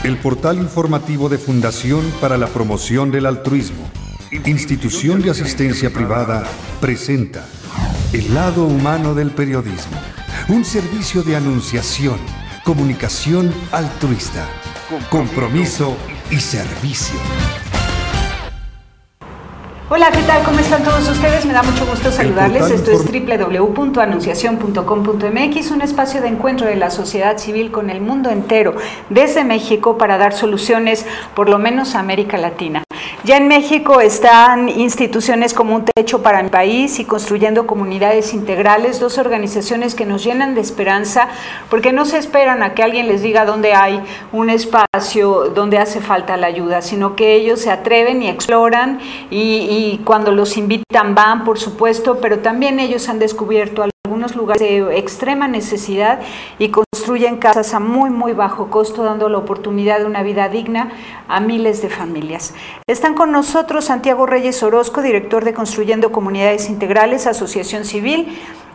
El portal informativo de Fundación para la Promoción del Altruismo, institución de asistencia privada, presenta El lado humano del periodismo, un servicio de anunciación, comunicación altruista, compromiso y servicio. Hola, ¿qué tal? ¿Cómo están todos ustedes? Me da mucho gusto saludarles. Esto es www.anunciacion.com.mx, un espacio de encuentro de la sociedad civil con el mundo entero, desde México, para dar soluciones, por lo menos a América Latina. Ya en México están instituciones como Un Techo para mi País y Construyendo Comunidades Integrales, dos organizaciones que nos llenan de esperanza, porque no se esperan a que alguien les diga dónde hay un espacio donde hace falta la ayuda, sino que ellos se atreven y exploran y cuando los invitan van, por supuesto, pero también ellos han descubierto algunos lugares de extrema necesidad y construyen casas a muy bajo costo, dando la oportunidad de una vida digna a miles de familias. Están con nosotros Santiago Reyes Orozco, director de Construyendo Comunidades Integrales, Asociación Civil,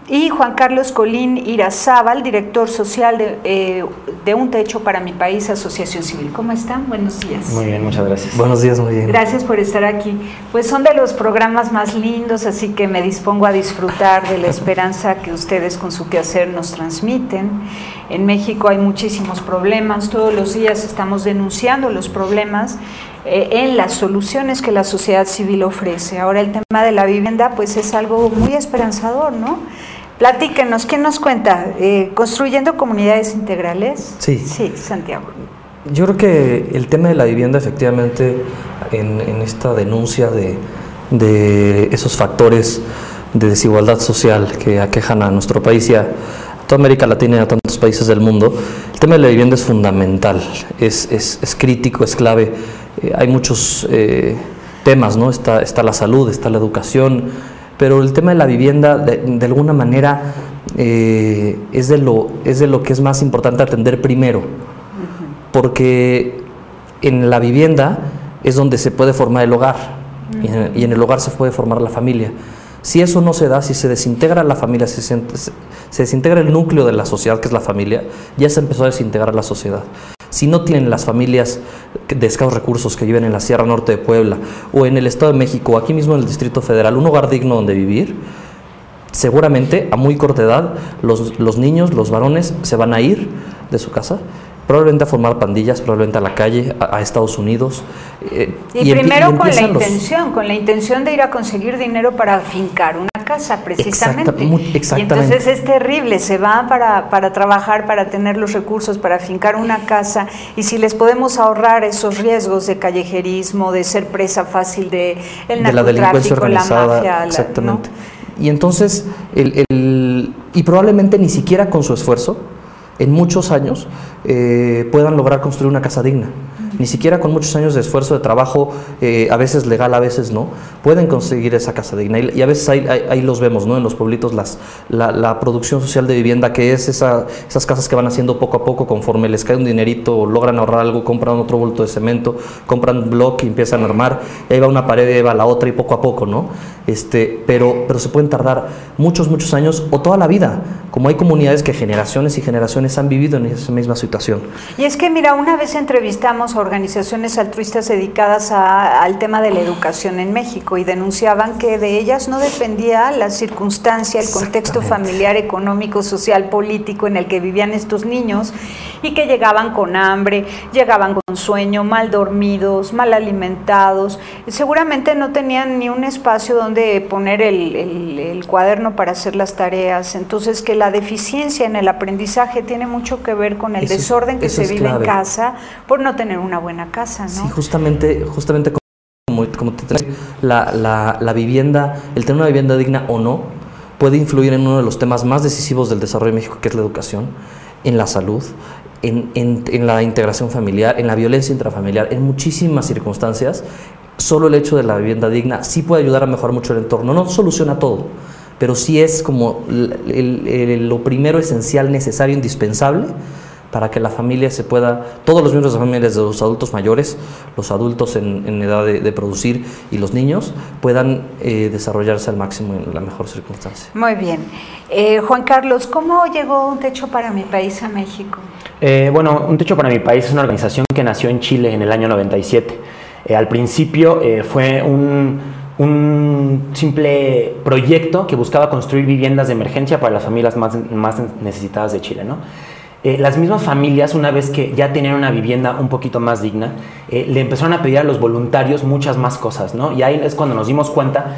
y Juan Carlos Colín Irazábal, director social de Un Techo para mi País, Asociación Civil. ¿Cómo están? Buenos días. Muy bien, muchas gracias. Buenos días, muy bien. Gracias por estar aquí. Pues son de los programas más lindos, así que me dispongo a disfrutar de la esperanza que ustedes con su quehacer nos transmiten. En México hay muchísimos problemas, todos los días estamos denunciando los problemas en las soluciones que la sociedad civil ofrece. Ahora el tema de la vivienda pues es algo muy esperanzador, ¿no? Platíquenos, ¿quién nos cuenta? ¿Construyendo comunidades integrales? Sí. Sí, Santiago. Yo creo que el tema de la vivienda, efectivamente, en esta denuncia de esos factores de desigualdad social que aquejan a nuestro país y a toda América Latina y a tantos países del mundo, el tema de la vivienda es fundamental, es crítico, es clave. Hay muchos temas, ¿no? Está la salud, está la educación, pero el tema de la vivienda, de alguna manera, es de lo que es más importante atender primero, porque en la vivienda es donde se puede formar el hogar, y en el hogar se puede formar la familia. Si eso no se da, si se desintegra la familia, se desintegra el núcleo de la sociedad, que es la familia, ya se empezó a desintegrar la sociedad. Si no tienen las familias de escasos recursos que viven en la Sierra Norte de Puebla o en el Estado de México o aquí mismo en el Distrito Federal un hogar digno donde vivir, seguramente a muy corta edad los niños, los varones se van a ir de su casa, probablemente a formar pandillas, probablemente a la calle, a Estados Unidos. Y primero con la intención de ir a conseguir dinero para afincar una casa, precisamente. Exactamente. Y entonces es terrible, se van para trabajar, para tener los recursos, para afincar una casa, y si les podemos ahorrar esos riesgos de callejerismo, de ser presa fácil del narcotráfico, la delincuencia organizada, la mafia, exactamente. ¿no? Y entonces, y probablemente ni siquiera con su esfuerzo, en muchos años puedan lograr construir una casa digna. Ni siquiera con muchos años de esfuerzo, de trabajo, a veces legal, a veces no, pueden conseguir esa casa digna. Y a veces ahí los vemos, ¿no? En los pueblitos, la producción social de vivienda, que es esas casas que van haciendo poco a poco, conforme les cae un dinerito, logran ahorrar algo, compran otro bulto de cemento, compran bloque y empiezan a armar, y ahí va una pared, y ahí va la otra, y poco a poco, ¿no? Pero se pueden tardar muchos años o toda la vida, como hay comunidades que generaciones y generaciones han vivido en esa misma situación. Y es que, mira, una vez entrevistamos a organizaciones altruistas dedicadas al tema de la educación en México y denunciaban que de ellas no dependía la circunstancia, el contexto familiar, económico, social, político en el que vivían estos niños, y que llegaban con hambre, llegaban con sueño, mal dormidos, mal alimentados, seguramente no tenían ni un espacio donde poner el cuaderno para hacer las tareas. Entonces, que la deficiencia en el aprendizaje tiene mucho que ver con el desorden que se vive en casa por no tener una buena casa, ¿no? Sí, justamente como la vivienda, el tener una vivienda digna o no, puede influir en uno de los temas más decisivos del desarrollo de México, que es la educación, en la salud, en la integración familiar, en la violencia intrafamiliar, en muchísimas circunstancias. Solo el hecho de la vivienda digna sí puede ayudar a mejorar mucho el entorno. No soluciona todo, pero sí es como lo primero, esencial, necesario, indispensable para que la familia se pueda, todos los miembros de la familia, desde los adultos mayores, los adultos en edad de producir y los niños, puedan desarrollarse al máximo en la mejor circunstancia. Muy bien. Juan Carlos, ¿cómo llegó Un Techo para mi País a México? Bueno, Un Techo para mi País es una organización que nació en Chile en el año 97. Al principio fue un simple proyecto que buscaba construir viviendas de emergencia para las familias más necesitadas de Chile, ¿no? Las mismas familias, una vez que ya tenían una vivienda un poquito más digna, le empezaron a pedir a los voluntarios muchas más cosas, ¿no? Y ahí es cuando nos dimos cuenta,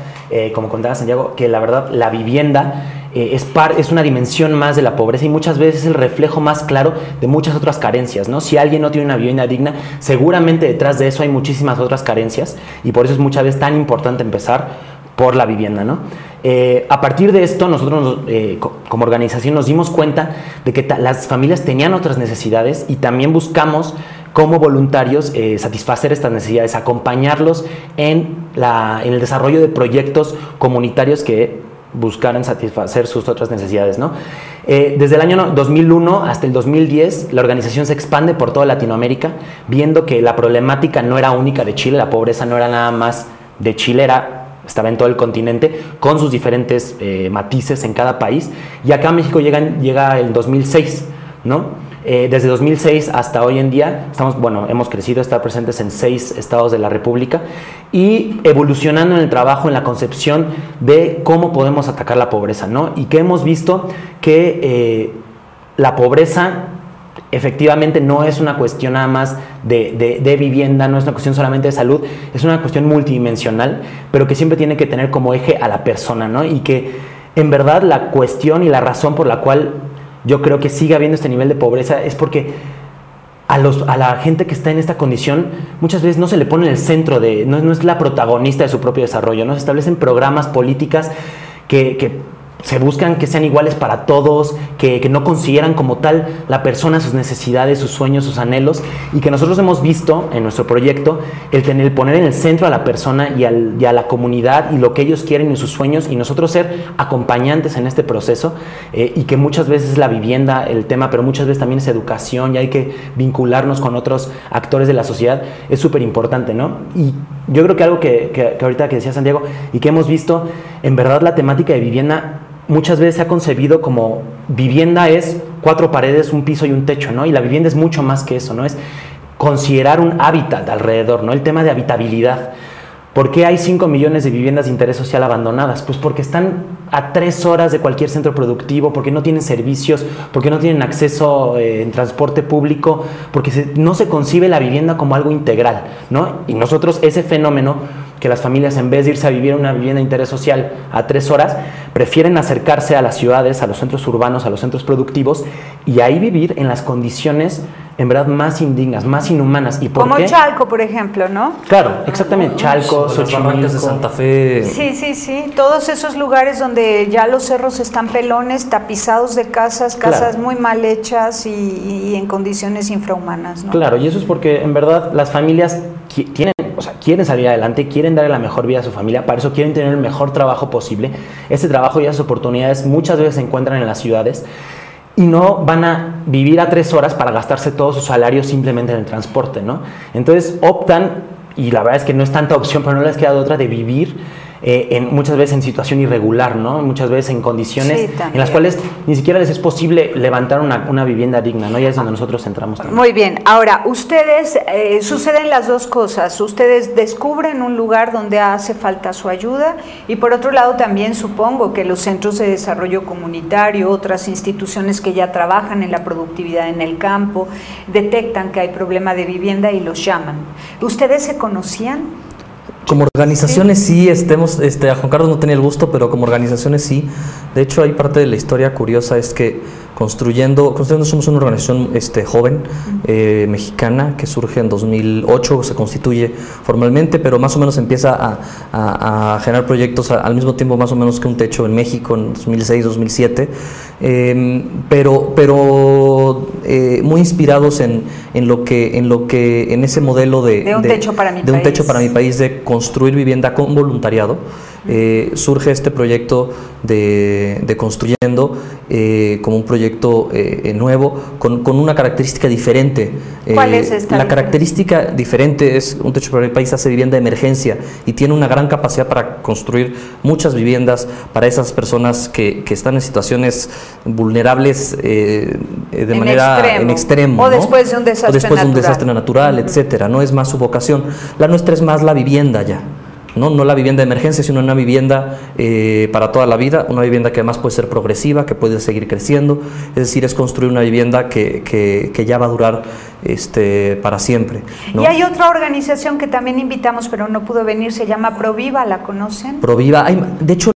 como contaba Santiago, que la verdad la vivienda es una dimensión más de la pobreza y muchas veces es el reflejo más claro de muchas otras carencias, ¿no? Si alguien no tiene una vivienda digna, seguramente detrás de eso hay muchísimas otras carencias y por eso es muchas veces tan importante empezar por la vivienda, ¿no? A partir de esto, nosotros como organización nos dimos cuenta de que las familias tenían otras necesidades y también buscamos como voluntarios satisfacer estas necesidades, acompañarlos en el desarrollo de proyectos comunitarios que buscaran satisfacer sus otras necesidades, ¿no? Desde el año 2001 hasta el 2010, la organización se expande por toda Latinoamérica, viendo que la problemática no era única de Chile, la pobreza no era nada más de Chile, estaba en todo el continente, con sus diferentes matices en cada país, y acá a México llega el 2006, ¿no? Desde 2006 hasta hoy en día hemos crecido, estar presentes en 6 estados de la República y evolucionando en el trabajo, en la concepción de cómo podemos atacar la pobreza, ¿no? Y que hemos visto que la pobreza efectivamente no es una cuestión nada más de vivienda, no es una cuestión solamente de salud, es una cuestión multidimensional, pero que siempre tiene que tener como eje a la persona, ¿no? Y que en verdad la cuestión y la razón por la cual yo creo que sigue habiendo este nivel de pobreza es porque a la gente que está en esta condición muchas veces no se le pone en el centro, no es la protagonista de su propio desarrollo, ¿no? Se establecen programas, políticas que se buscan que sean iguales para todos, que no consideran como tal la persona, sus necesidades, sus sueños, sus anhelos, y que nosotros hemos visto en nuestro proyecto el poner en el centro a la persona y a la comunidad y lo que ellos quieren y sus sueños, y nosotros ser acompañantes en este proceso, y que muchas veces es la vivienda el tema, pero muchas veces también es educación y hay que vincularnos con otros actores de la sociedad, es súper importante, ¿no? Y yo creo que algo que ahorita que decía Santiago y que hemos visto, en verdad la temática de vivienda muchas veces se ha concebido como vivienda es 4 paredes, un piso y un techo, ¿no? Y la vivienda es mucho más que eso, ¿no? Es considerar un hábitat alrededor, ¿no? El tema de habitabilidad. ¿Por qué hay 5 millones de viviendas de interés social abandonadas? Pues porque están a 3 horas de cualquier centro productivo, porque no tienen servicios, porque no tienen acceso en transporte público, porque no se concibe la vivienda como algo integral, ¿no? Y nosotros ese fenómeno que las familias, en vez de irse a vivir una vivienda de interés social a 3 horas, prefieren acercarse a las ciudades, a los centros urbanos, a los centros productivos, y ahí vivir en las condiciones en verdad más indignas, más inhumanas. ¿Y por Como qué? Chalco, por ejemplo, ¿no? Claro, exactamente, Chalco, Los barrancos de Santa Fe. Sí, todos esos lugares donde ya los cerros están pelones, tapizados de casas Claro. muy mal hechas y en condiciones infrahumanas, ¿no? Claro, y eso es porque en verdad las familias quieren salir adelante, quieren darle la mejor vida a su familia, para eso quieren tener el mejor trabajo posible. Este trabajo y esas oportunidades muchas veces se encuentran en las ciudades y no van a vivir a 3 horas para gastarse todo su salario simplemente en el transporte, ¿no? Entonces optan, y la verdad es que no es tanta opción, pero no les queda de otra, de vivir muchas veces en situación irregular, ¿no? Muchas veces en condiciones en las cuales ni siquiera les es posible levantar una vivienda digna, ¿no? Y es donde nosotros entramos también. Muy bien, ahora, ustedes, suceden las dos cosas, ustedes descubren un lugar donde hace falta su ayuda y por otro lado también supongo que los centros de desarrollo comunitario, otras instituciones que ya trabajan en la productividad en el campo, detectan que hay problema de vivienda y los llaman. ¿Ustedes se conocían? Como organizaciones sí, a Juan Carlos no tenía el gusto, pero como organizaciones sí. De hecho, hay parte de la historia curiosa, es que Construyendo somos una organización joven, mexicana, que surge en 2008, se constituye formalmente, pero más o menos empieza a generar proyectos al mismo tiempo más o menos que Un Techo en México en 2006-2007, pero muy inspirados en ese modelo de Un Techo para mi país, de construir vivienda con voluntariado. Surge este proyecto de Construyendo como un proyecto nuevo con una característica diferente. ¿Cuál es esta? La característica diferente es Un Techo para mi país hace vivienda de emergencia y tiene una gran capacidad para construir muchas viviendas para esas personas que están en situaciones vulnerables de manera en extremo, o ¿no? después de un desastre o después natural, de un desastre natural, etcétera. No es más su vocación. La nuestra es más la vivienda ya. No la vivienda de emergencia, sino una vivienda para toda la vida, una vivienda que además puede ser progresiva, que puede seguir creciendo, es decir, es construir una vivienda que ya va a durar para siempre, ¿no? Y hay otra organización que también invitamos, pero no pudo venir, se llama Proviva, ¿la conocen? Proviva, de hecho,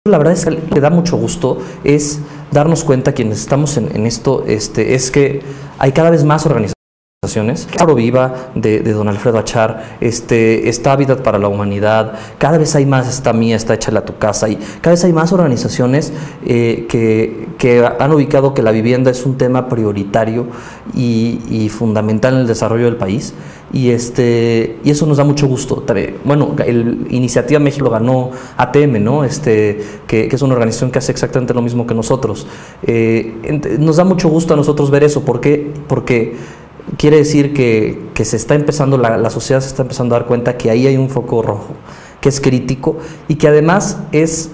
la verdad es que le da mucho gusto es darnos cuenta, quienes estamos en esto, es que hay cada vez más organizaciones. Proviva de don Alfredo Achar, está Hábitat para la Humanidad, cada vez hay más, está Mía, está Échale a tu casa, y cada vez hay más organizaciones que han ubicado que la vivienda es un tema prioritario y fundamental en el desarrollo del país, y eso nos da mucho gusto. Bueno, Iniciativa México lo ganó ATM, ¿no? Que es una organización que hace exactamente lo mismo que nosotros. Nos da mucho gusto a nosotros ver eso. ¿Por qué? Porque quiere decir que se está empezando, la sociedad se está empezando a dar cuenta que ahí hay un foco rojo, que es crítico y que además es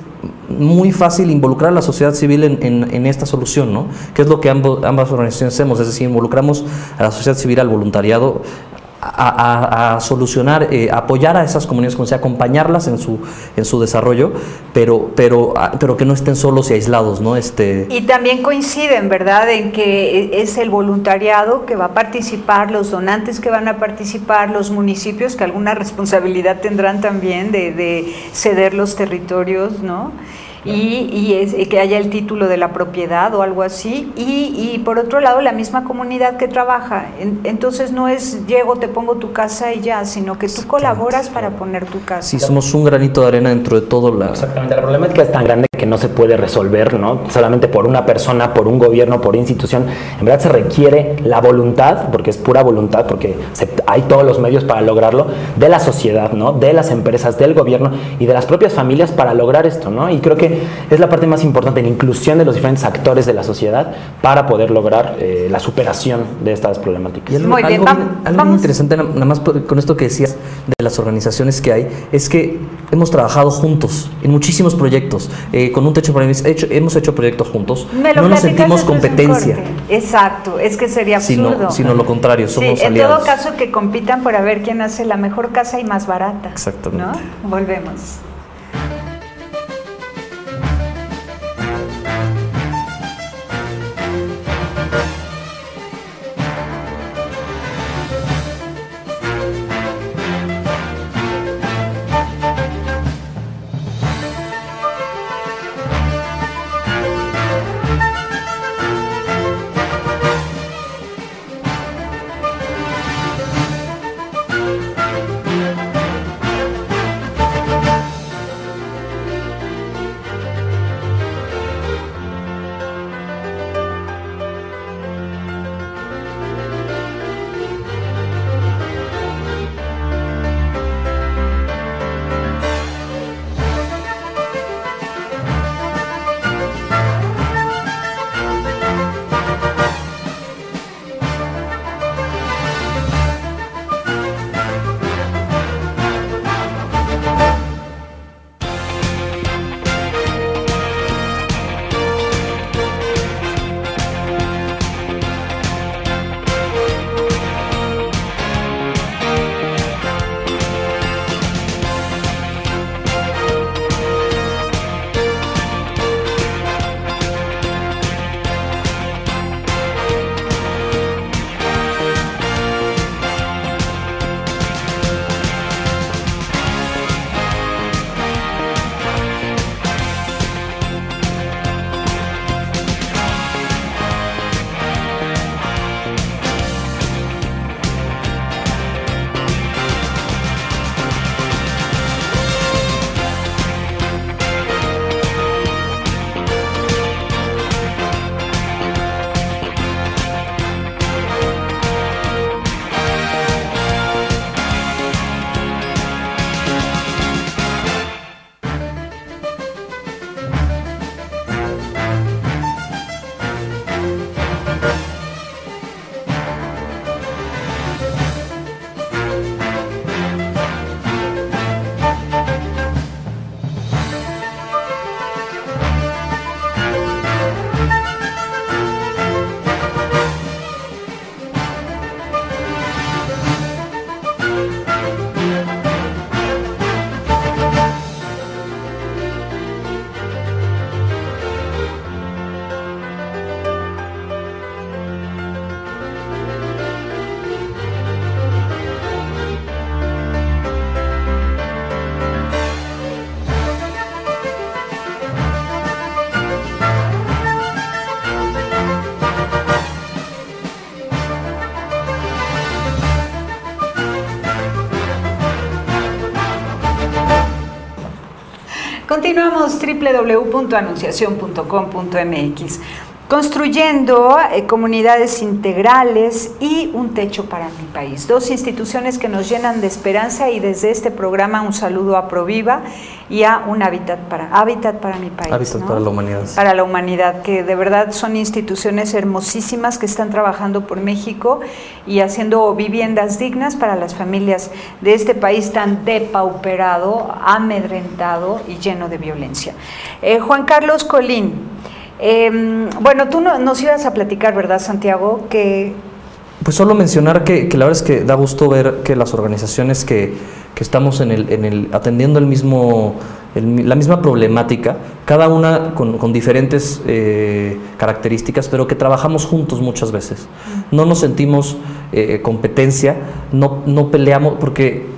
muy fácil involucrar a la sociedad civil en esta solución, ¿no? Que es lo que ambas organizaciones hacemos, es decir, involucramos a la sociedad civil, al voluntariado, a solucionar, apoyar a esas comunidades, como sea, acompañarlas en su desarrollo, pero que no estén solos y aislados, ¿no? Y también coinciden, ¿verdad?, en que es el voluntariado que va a participar, los donantes que van a participar, los municipios que alguna responsabilidad tendrán también de ceder los territorios, ¿no? Y que haya el título de la propiedad o algo así, y por otro lado la misma comunidad que trabaja. Entonces no es llego, te pongo tu casa y ya, sino que tú colaboras para poner tu casa. Sí, somos un granito de arena dentro de todo Exactamente, la problemática es tan grande que no se puede resolver, ¿no? Solamente por una persona, por un gobierno, por institución. En verdad se requiere la voluntad, porque es pura voluntad, porque hay todos los medios para lograrlo, de la sociedad, ¿no? De las empresas, del gobierno y de las propias familias para lograr esto, ¿no? Y creo que es la parte más importante, la inclusión de los diferentes actores de la sociedad para poder lograr la superación de estas problemáticas. Y algo muy interesante, nada más con esto que decías de las organizaciones que hay, es que hemos trabajado juntos en muchísimos proyectos, con un techo para mí, hemos hecho proyectos juntos, no nos sentimos competencia. Exacto, es que sería absurdo. Sino lo contrario, somos en aliados. todo caso que compitan para ver quién hace la mejor casa y más barata. Exactamente. ¿No? Volvemos. Continuamos www.anunciacion.com.mx. Construyendo comunidades integrales y un techo para mi país. Dos instituciones que nos llenan de esperanza, y desde este programa un saludo a Proviva y a un hábitat para mi país. Hábitat, ¿no? Para la humanidad. Para la humanidad, que de verdad son instituciones hermosísimas que están trabajando por México y haciendo viviendas dignas para las familias de este país tan depauperado, amedrentado y lleno de violencia. Juan Carlos Colín, bueno, tú nos ibas a platicar, ¿verdad, Santiago? Pues solo mencionar que la verdad es que da gusto ver que las organizaciones que estamos atendiendo la misma problemática, cada una con diferentes características, pero que trabajamos juntos muchas veces. No nos sentimos competencia, no peleamos, porque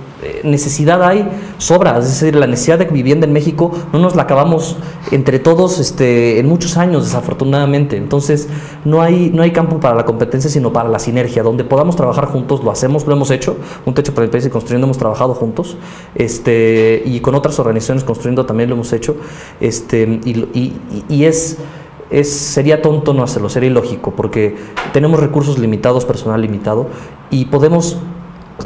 necesidad hay, sobra, es decir, la necesidad de vivienda en México no nos la acabamos entre todos en muchos años, desafortunadamente. Entonces no hay campo para la competencia, sino para la sinergia, donde podamos trabajar juntos. Lo hemos hecho, Un Techo para el País y Construyendo hemos trabajado juntos, y con otras organizaciones Construyendo también lo hemos hecho, sería tonto no hacerlo, sería ilógico, porque tenemos recursos limitados, personal limitado, y podemos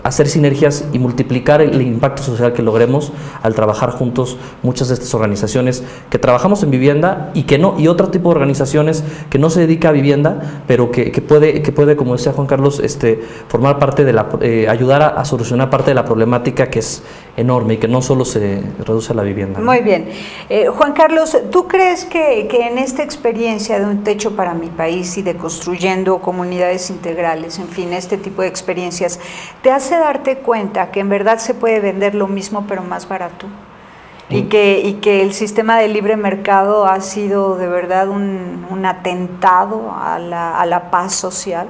hacer sinergias y multiplicar el impacto social que logremos al trabajar juntos muchas de estas organizaciones que trabajamos en vivienda y otro tipo de organizaciones que no se dedica a vivienda, pero que puede, como decía Juan Carlos, formar parte de ayudar a solucionar parte de la problemática, que es enorme y que no solo se reduce a la vivienda, ¿no? Muy bien. Juan Carlos, ¿tú crees que en esta experiencia de Un Techo para mi País y de construyendo comunidades integrales, en fin, este tipo de experiencias, te hace darte cuenta que en verdad se puede vender lo mismo pero más barato? Y que el sistema de libre mercado ha sido de verdad un atentado a la paz social.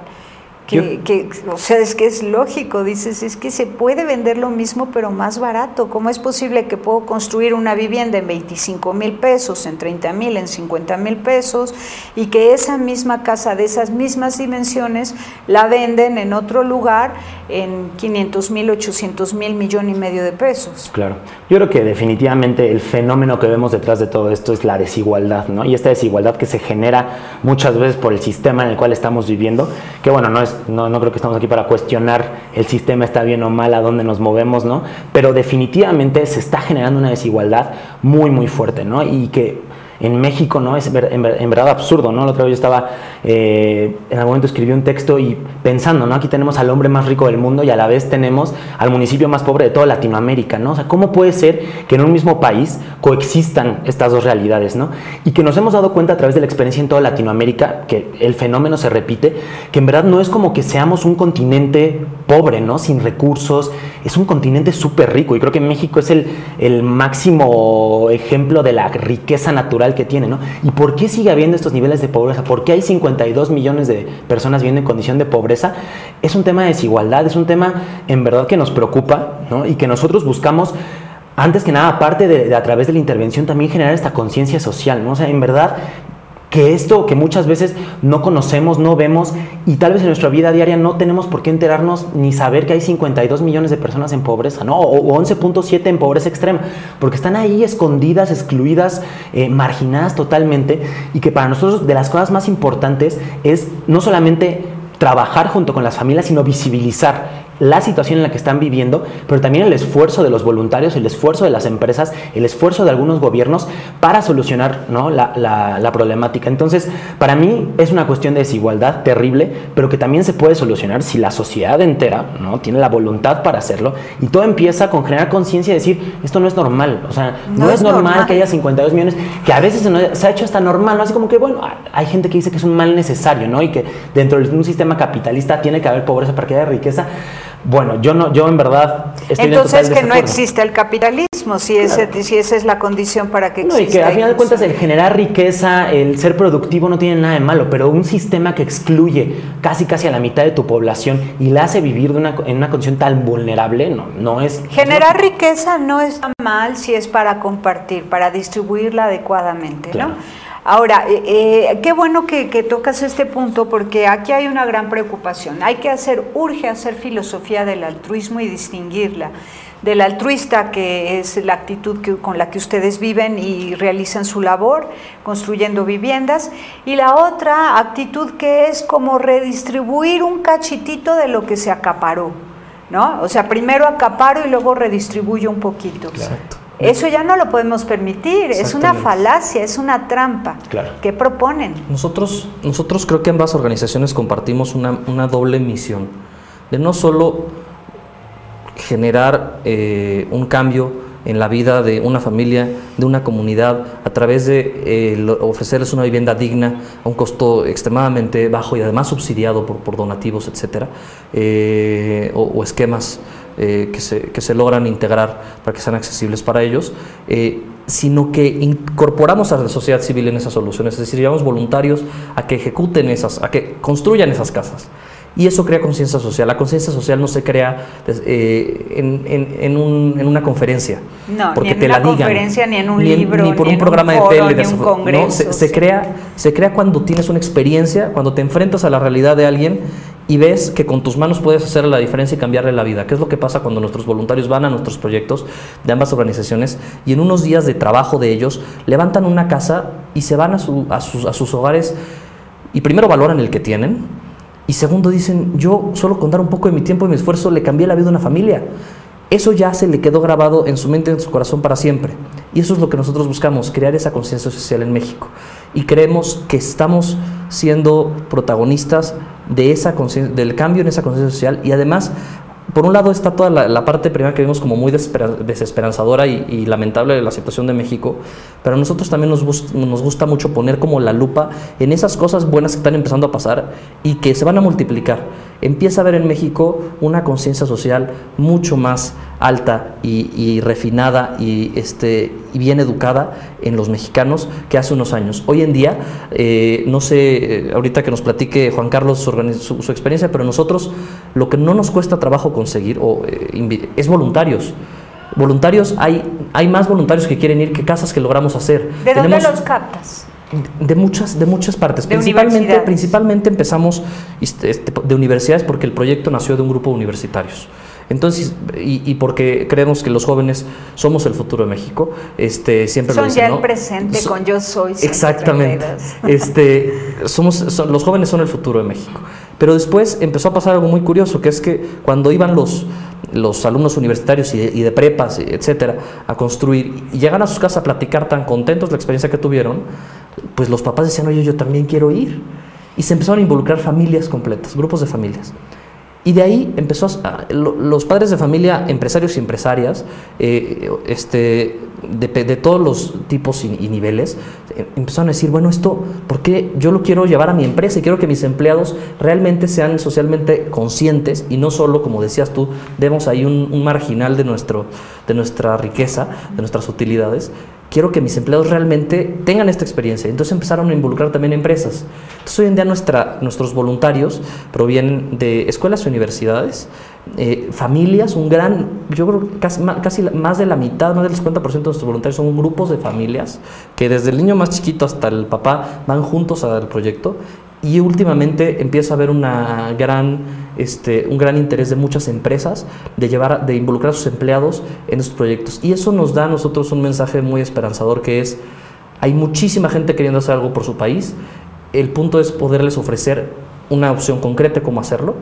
O sea, es que es lógico, dices, es que se puede vender lo mismo pero más barato. ¿Cómo es posible que puedo construir una vivienda en 25,000 pesos, en 30,000, en 50,000 pesos, y que esa misma casa de esas mismas dimensiones la venden en otro lugar en 500,000, 800,000, $1.5 millones de pesos? Claro, yo creo que definitivamente el fenómeno que vemos detrás de todo esto es la desigualdad, ¿no? Y esta desigualdad que se genera muchas veces por el sistema en el cual estamos viviendo, que bueno, no creo que estamos aquí para cuestionar el sistema está bien o mal, a dónde nos movemos, ¿no? Pero definitivamente se está generando una desigualdad muy, muy fuerte, ¿no? Y que en México, ¿no? Es en verdad absurdo, ¿no? La otra vez yo estaba, en algún momento escribí un texto y pensando, ¿no? Aquí tenemos al hombre más rico del mundo y a la vez tenemos al municipio más pobre de toda Latinoamérica, ¿no? O sea, ¿cómo puede ser que en un mismo país coexistan estas dos realidades, ¿no? Y que nos hemos dado cuenta a través de la experiencia en toda Latinoamérica, que el fenómeno se repite, que en verdad no es como que seamos un continente pobre, ¿no? Sin recursos, es un continente súper rico, y creo que México es el máximo ejemplo de la riqueza natural que tiene, ¿no? ¿Y por qué sigue habiendo estos niveles de pobreza? ¿Por qué hay 52 millones de personas viviendo en condición de pobreza? Es un tema de desigualdad, es un tema en verdad que nos preocupa, ¿no? Y que nosotros buscamos, antes que nada, aparte de a través de la intervención, también generar esta conciencia social, ¿no? O sea, en verdad, que esto que muchas veces no conocemos, no vemos, y tal vez en nuestra vida diaria no tenemos por qué enterarnos ni saber que hay 52 millones de personas en pobreza, ¿no? O 11.7 en pobreza extrema, porque están ahí escondidas, excluidas, marginadas totalmente, y que para nosotros de las cosas más importantes es no solamente trabajar junto con las familias, sino visibilizar la situación en la que están viviendo, pero también el esfuerzo de los voluntarios, el esfuerzo de las empresas, el esfuerzo de algunos gobiernos para solucionar, ¿no? la problemática. Entonces, para mí es una cuestión de desigualdad terrible, pero que también se puede solucionar si la sociedad entera, ¿no? Tiene la voluntad para hacerlo, y todo empieza con generar conciencia y decir, esto no es normal, o sea, no es normal que haya 52 millones, que a veces se ha hecho hasta normal, ¿no? Así como que, bueno, hay gente que dice que es un mal necesario, ¿no? Y que dentro de un sistema capitalista tiene que haber pobreza para que haya riqueza. Bueno, yo en verdad estoy entonces en total que no existe el capitalismo, si esa es la condición para que exista. No, y que al final de cuentas el generar riqueza, el ser productivo no tiene nada de malo, pero un sistema que excluye casi a la mitad de tu población y la hace vivir en una condición tan vulnerable, no es... Generar riqueza no está mal si es para compartir, para distribuirla adecuadamente, claro, ¿no? Ahora, qué bueno que tocas este punto, porque aquí hay una gran preocupación. Urge hacer filosofía del altruismo y distinguirla del altruista, que es la actitud con la que ustedes viven y realizan su labor, construyendo viviendas, y la otra actitud que es como redistribuir un cachitito de lo que se acaparó, ¿no? O sea, primero acaparo y luego redistribuyo un poquito. Exacto. Eso ya no lo podemos permitir, es una falacia, es una trampa. Claro. ¿Qué proponen? Nosotros creo que ambas organizaciones compartimos una doble misión, de no solo generar un cambio en la vida de una familia, de una comunidad, a través de ofrecerles una vivienda digna a un costo extremadamente bajo y además subsidiado por donativos, etcétera, o esquemas que se logran integrar para que sean accesibles para ellos, sino que incorporamos a la sociedad civil en esas soluciones, es decir, llevamos voluntarios a que ejecuten a que construyan esas casas. Y eso crea conciencia social. La conciencia social no se crea en una conferencia. No, porque ni en te una la digan, conferencia, ni en un libro, ni por ni un en programa un foro, de tele. ni un congreso. No, se crea cuando tienes una experiencia, cuando te enfrentas a la realidad de alguien y ves que con tus manos puedes hacer la diferencia y cambiarle la vida. ¿Qué es lo que pasa cuando nuestros voluntarios van a nuestros proyectos de ambas organizaciones y en unos días de trabajo de ellos levantan una casa y se van a sus hogares y primero valoran el que tienen? Y segundo, dicen, yo solo con dar un poco de mi tiempo y mi esfuerzo le cambié la vida a una familia. Eso ya se le quedó grabado en su mente y en su corazón para siempre. Y eso es lo que nosotros buscamos, crear esa conciencia social en México. Y creemos que estamos siendo protagonistas de del cambio en esa conciencia social. Y además, por un lado está toda la parte primera que vimos como muy desesperanzadora y lamentable de la situación de México, pero a nosotros también nos gusta mucho poner como la lupa en esas cosas buenas que están empezando a pasar y que se van a multiplicar. Empieza a haber en México una conciencia social mucho más alta y refinada y bien educada en los mexicanos que hace unos años. Hoy en día, no sé, ahorita que nos platique Juan Carlos su experiencia, pero nosotros lo que no nos cuesta trabajo conseguir es voluntarios. Voluntarios, hay más voluntarios que quieren ir que casas que logramos hacer. ¿De dónde los captas? De muchas partes. Principalmente empezamos de universidades, porque el proyecto nació de un grupo de universitarios. Entonces, y porque creemos que los jóvenes somos el futuro de México, siempre son lo dicen, ya ¿no? el presente con Yo Soy. Exactamente. Los jóvenes son el futuro de México. Pero después empezó a pasar algo muy curioso, que es que cuando iban los alumnos universitarios y de prepas, etcétera, a construir y llegan a sus casas a platicar tan contentos de la experiencia que tuvieron, pues los papás decían, oye, yo también quiero ir. Y se empezaron a involucrar familias completas, grupos de familias. Y de ahí los padres de familia, empresarios y empresarias, de todos los tipos y niveles, empezaron a decir, bueno, esto, ¿por qué yo lo quiero llevar a mi empresa y quiero que mis empleados realmente sean socialmente conscientes y no solo, como decías tú, vemos ahí un marginal de nuestra riqueza, de nuestras utilidades? Quiero que mis empleados realmente tengan esta experiencia. Entonces empezaron a involucrar también empresas. Entonces hoy en día nuestros voluntarios provienen de escuelas y universidades, familias, yo creo que casi más de la mitad, más del 50% de nuestros voluntarios son grupos de familias que desde el niño más chiquito hasta el papá van juntos al proyecto. Y últimamente empieza a haber un gran interés de muchas empresas de involucrar a sus empleados en estos proyectos. Y eso nos da a nosotros un mensaje muy esperanzador, que es, hay muchísima gente queriendo hacer algo por su país. El punto es poderles ofrecer una opción concreta de cómo hacerlo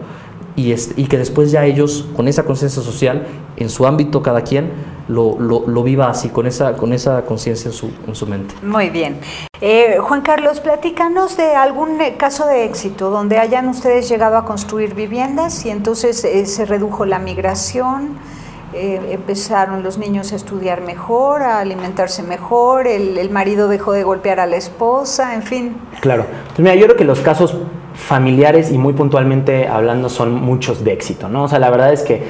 y que después ya ellos, con esa conciencia social, en su ámbito cada quien, lo viva así, con esa conciencia en su mente. Muy bien. Juan Carlos, platícanos de algún caso de éxito donde hayan ustedes llegado a construir viviendas y entonces se redujo la migración, empezaron los niños a estudiar mejor, a alimentarse mejor, el marido dejó de golpear a la esposa, en fin. Claro. Pues mira, yo creo que los casos familiares y muy puntualmente hablando son muchos de éxito, ¿no? O sea, la verdad es que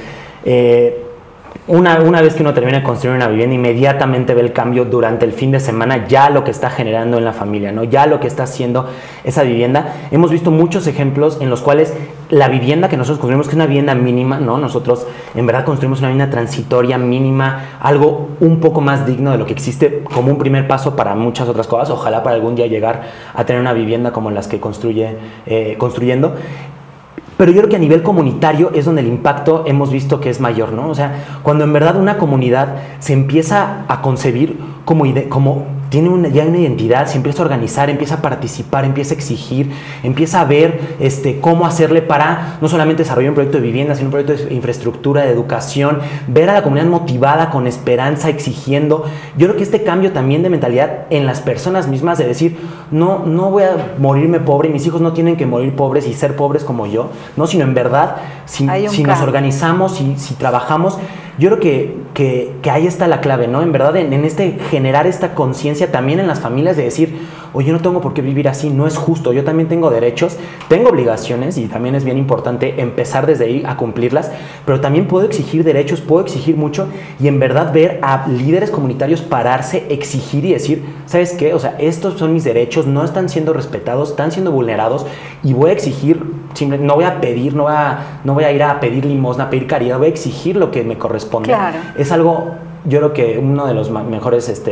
una vez que uno termina de construir una vivienda, inmediatamente ve el cambio durante el fin de semana, ya lo que está generando en la familia, ¿no? Ya lo que está haciendo esa vivienda. Hemos visto muchos ejemplos en los cuales la vivienda que nosotros construimos, que es una vivienda mínima, ¿no? Nosotros en verdad construimos una vivienda transitoria, mínima, algo un poco más digno de lo que existe como un primer paso para muchas otras cosas. Ojalá para algún día llegar a tener una vivienda como las que construyendo. Pero yo creo que a nivel comunitario es donde el impacto hemos visto que es mayor, ¿no? O sea, cuando en verdad una comunidad se empieza a concebir como tiene ya una identidad, se empieza a organizar, empieza a participar, empieza a exigir, empieza a ver cómo hacerle para no solamente desarrollar un proyecto de vivienda, sino un proyecto de infraestructura, de educación, ver a la comunidad motivada, con esperanza, exigiendo. Yo creo que este cambio también de mentalidad en las personas mismas, de decir, no voy a morirme pobre, mis hijos no tienen que morir pobres y ser pobres como yo, no, sino en verdad, si nos organizamos, si trabajamos, yo creo que ahí está la clave, ¿no? En verdad, en generar esta conciencia también en las familias de decir, oye, yo no tengo por qué vivir así, no es justo, yo también tengo derechos, tengo obligaciones y también es bien importante empezar desde ahí a cumplirlas, pero también puedo exigir derechos, puedo exigir mucho y en verdad ver a líderes comunitarios pararse, exigir y decir, ¿sabes qué? O sea, estos son mis derechos, no están siendo respetados, están siendo vulnerados y voy a exigir, no voy a pedir, no voy a ir a pedir limosna, a pedir caridad, voy a exigir lo que me corresponde. Claro. Es algo, yo creo que uno de los mejores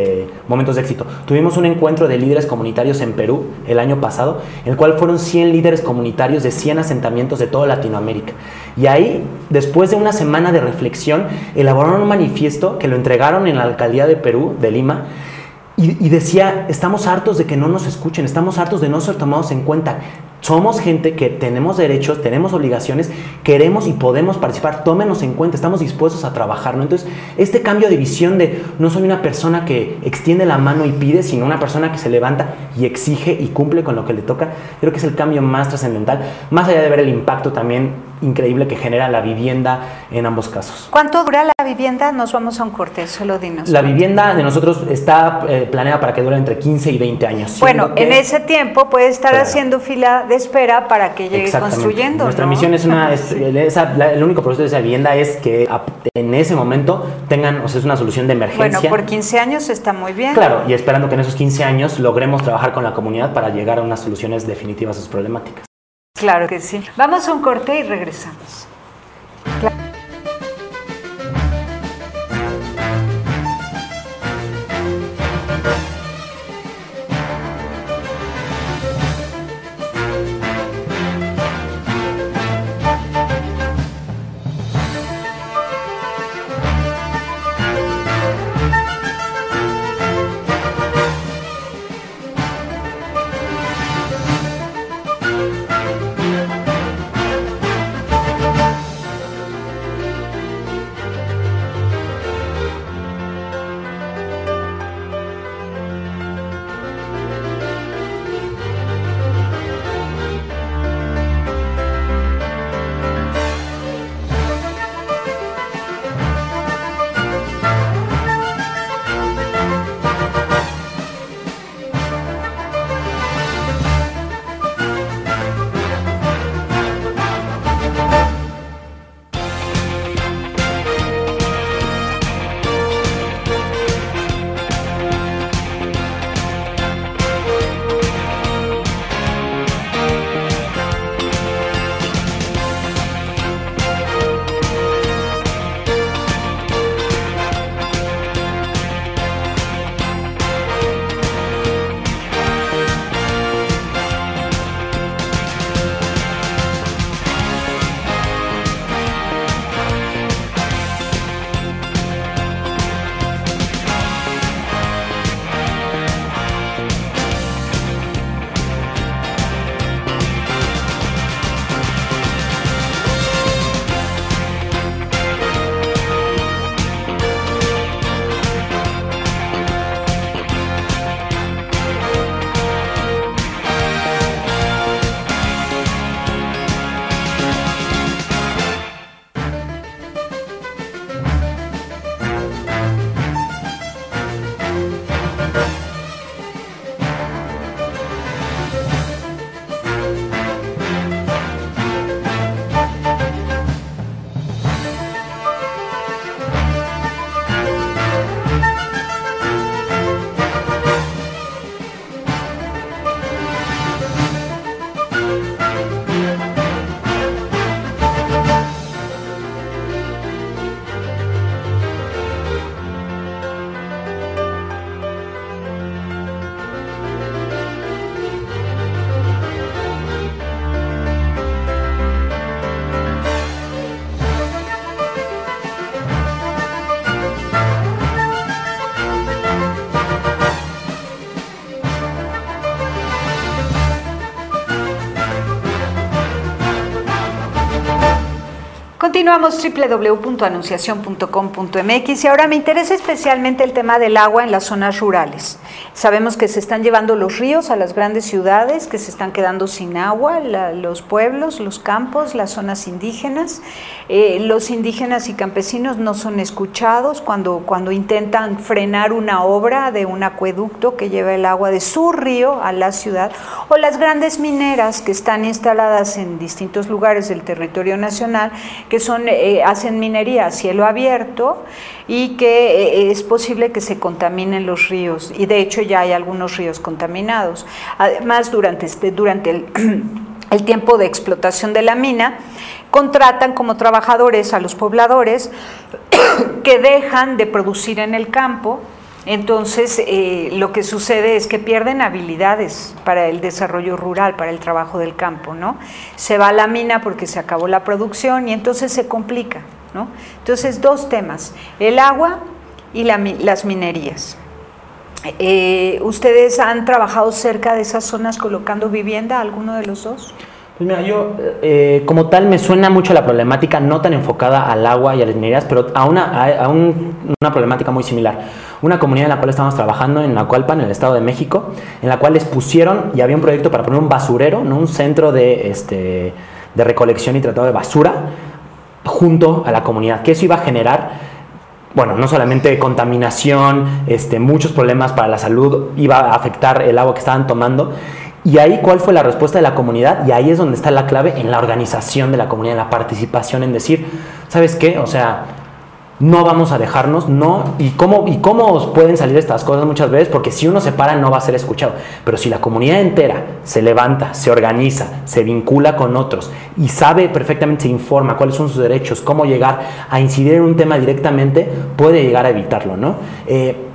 momentos de éxito. Tuvimos un encuentro de líderes comunitarios en Perú el año pasado, en el cual fueron 100 líderes comunitarios de 100 asentamientos de toda Latinoamérica. Y ahí, después de una semana de reflexión, elaboraron un manifiesto que lo entregaron en la alcaldía de Perú, de Lima, y decía, estamos hartos de que no nos escuchen, estamos hartos de no ser tomados en cuenta. Somos gente que tenemos derechos, tenemos obligaciones, queremos y podemos participar, tómenos en cuenta, estamos dispuestos a trabajar, ¿no? Entonces, este cambio de visión de no soy una persona que extiende la mano y pide, sino una persona que se levanta y exige y cumple con lo que le toca, creo que es el cambio más trascendental, más allá de ver el impacto también increíble que genera la vivienda en ambos casos. ¿Cuánto dura la vivienda? Nos vamos a un corte, solo dinos. La vivienda de nosotros está planeada para que dure entre 15 y 20 años. Bueno, en ese tiempo puede estar haciendo fila de espera para que llegue construyendo. Nuestra ¿no? misión es el único proceso de esa vivienda es que en ese momento tengan, o sea, es una solución de emergencia. Bueno, por 15 años está muy bien. Claro, y esperando que en esos 15 años logremos trabajar con la comunidad para llegar a unas soluciones definitivas a sus problemáticas. Claro que sí. Vamos a un corte y regresamos. Continuamos www.anunciacion.com.mx y ahora me interesa especialmente el tema del agua en las zonas rurales. Sabemos que se están llevando los ríos a las grandes ciudades, que se están quedando sin agua, los pueblos, los campos, las zonas indígenas. Los indígenas y campesinos no son escuchados cuando intentan frenar una obra de un acueducto que lleva el agua de su río a la ciudad, o las grandes mineras que están instaladas en distintos lugares del territorio nacional, que hacen minería a cielo abierto y que es posible que se contaminen los ríos, y de hecho ya hay algunos ríos contaminados. Además, durante el tiempo de explotación de la mina, contratan como trabajadores a los pobladores que dejan de producir en el campo. Entonces, lo que sucede es que pierden habilidades para el desarrollo rural, para el trabajo del campo, ¿no? Se va a la mina porque se acabó la producción y entonces se complica, ¿no? Entonces, dos temas, el agua y las minerías. ¿Ustedes han trabajado cerca de esas zonas colocando vivienda, alguno de los dos? Pues mira, yo como tal me suena mucho la problemática, no tan enfocada al agua y a las minerías, pero a una problemática muy similar. Una comunidad en la cual estamos trabajando en Naucalpan, en el Estado de México, en la cual les pusieron, y había un proyecto para poner un basurero, ¿no? Un centro de recolección y tratado de basura junto a la comunidad, que eso iba a generar, bueno, no solamente contaminación, muchos problemas para la salud, iba a afectar el agua que estaban tomando. Y ahí, ¿cuál fue la respuesta de la comunidad? Y ahí es donde está la clave, en la organización de la comunidad, en la participación, en decir, ¿sabes qué? O sea, no vamos a dejarnos, no. ¿Y cómo pueden salir estas cosas muchas veces? Porque si uno se para, no va a ser escuchado. Pero si la comunidad entera se levanta, se organiza, se vincula con otros y sabe perfectamente, se informa cuáles son sus derechos, cómo llegar a incidir en un tema directamente, puede llegar a evitarlo, ¿no?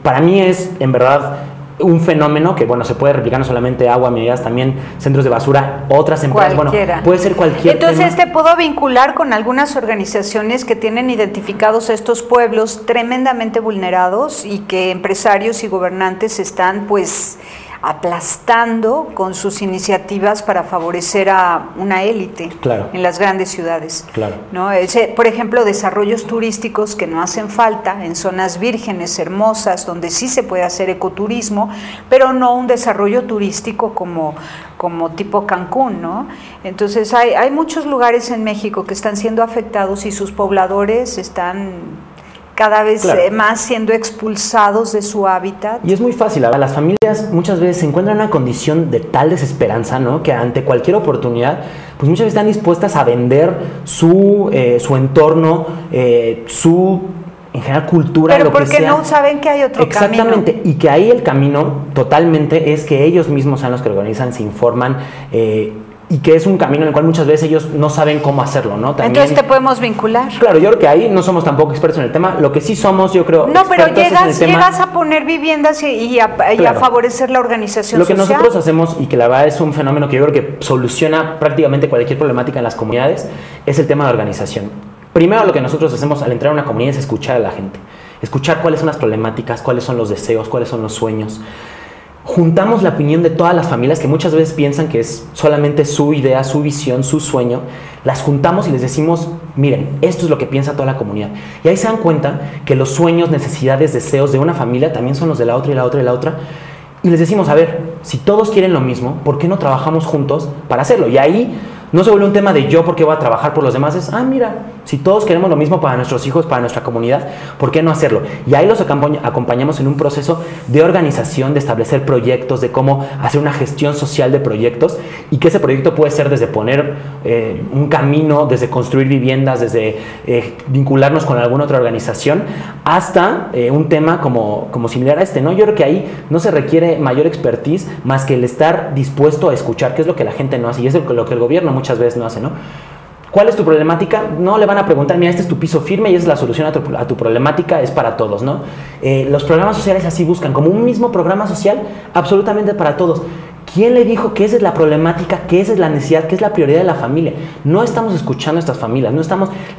Para mí es, en verdad, un fenómeno que, bueno, se puede replicar no solamente agua, minerías, también centros de basura, otras empresas, cualquiera. Bueno, puede ser cualquier Entonces tema. te puedo vincular con algunas organizaciones que tienen identificados estos pueblos tremendamente vulnerados y que empresarios y gobernantes están, pues, aplastando con sus iniciativas para favorecer a una élite, claro, en las grandes ciudades, claro, ¿no? Por ejemplo, desarrollos turísticos que no hacen falta en zonas vírgenes, hermosas, donde sí se puede hacer ecoturismo, pero no un desarrollo turístico como tipo Cancún, ¿no? Entonces hay muchos lugares en México que están siendo afectados y sus pobladores están cada vez más siendo expulsados de su hábitat. Y es muy fácil, ¿verdad? Las familias muchas veces se encuentran en una condición de tal desesperanza, ¿no? Que ante cualquier oportunidad, pues muchas veces están dispuestas a vender su entorno, su, en general, cultura, pero lo que sea. porque no saben que hay otro camino. Exactamente, y que ahí el camino totalmente es que ellos mismos sean los que organizan, se informan, y que es un camino en el cual muchas veces ellos no saben cómo hacerlo, ¿no? También, entonces te podemos vincular. Claro, yo creo que ahí no somos tampoco expertos en el tema, lo que sí somos, yo creo, no, pero llegas a poner viviendas y a favorecer la organización social. Lo que nosotros hacemos, y que la verdad es un fenómeno que yo creo que soluciona prácticamente cualquier problemática en las comunidades, es el tema de organización. Primero, lo que nosotros hacemos al entrar a una comunidad es escuchar a la gente, escuchar cuáles son las problemáticas, cuáles son los deseos, cuáles son los sueños. Juntamos la opinión de todas las familias que muchas veces piensan que es solamente su idea, su visión, su sueño. Las juntamos y les decimos, miren, esto es lo que piensa toda la comunidad. Y ahí se dan cuenta que los sueños, necesidades, deseos de una familia también son los de la otra y la otra y la otra. Y les decimos, a ver, si todos quieren lo mismo, ¿por qué no trabajamos juntos para hacerlo? Y ahí no se vuelve un tema de yo porque voy a trabajar por los demás, es, mira, si todos queremos lo mismo para nuestros hijos, para nuestra comunidad, ¿por qué no hacerlo? Y ahí los acompañamos en un proceso de organización, de establecer proyectos, de cómo hacer una gestión social de proyectos, y que ese proyecto puede ser desde poner un camino, desde construir viviendas, desde vincularnos con alguna otra organización, hasta un tema como similar a este, ¿no? Yo creo que ahí no se requiere mayor expertise más que el estar dispuesto a escuchar, que es lo que la gente no hace, y es lo que el gobierno muchas veces no hace, ¿no? ¿Cuál es tu problemática? No le van a preguntar, mira, este es tu piso firme y esa es la solución a tu problemática, es para todos, ¿no? Los programas sociales así buscan, como un mismo programa social, absolutamente para todos. ¿Quién le dijo que esa es la problemática, que esa es la necesidad, que es la prioridad de la familia? No estamos escuchando a estas familias,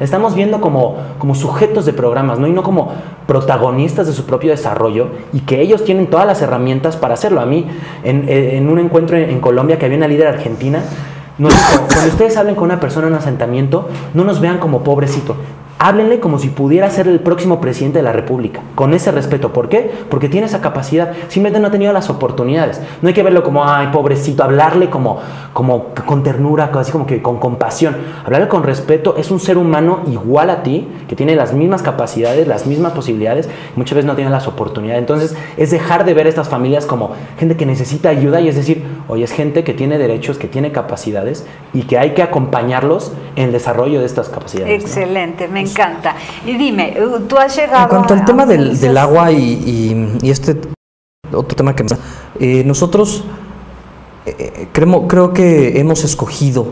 estamos viendo como sujetos de programas, ¿no? Y no como protagonistas de su propio desarrollo, y que ellos tienen todas las herramientas para hacerlo. A mí, en un encuentro en Colombia, que había una líder argentina, Nos dijo, cuando ustedes hablen con una persona en un asentamiento, no nos vean como pobrecito. Háblenle como si pudiera ser el próximo presidente de la República, con ese respeto. ¿Por qué? Porque tiene esa capacidad, simplemente no ha tenido las oportunidades. No hay que verlo como, ay, pobrecito, hablarle como con ternura, así como que con compasión. Hablarle con respeto, es un ser humano igual a ti, que tiene las mismas capacidades, las mismas posibilidades, muchas veces no tiene las oportunidades. Entonces, es dejar de ver a estas familias como gente que necesita ayuda y es decir, oye, es gente que tiene derechos, que tiene capacidades y que hay que acompañarlos en el desarrollo de estas capacidades. Excelente, ¿no? Me encanta. Y dime, tú has llegado... En cuanto al tema del agua y este otro tema que nosotros creo que hemos escogido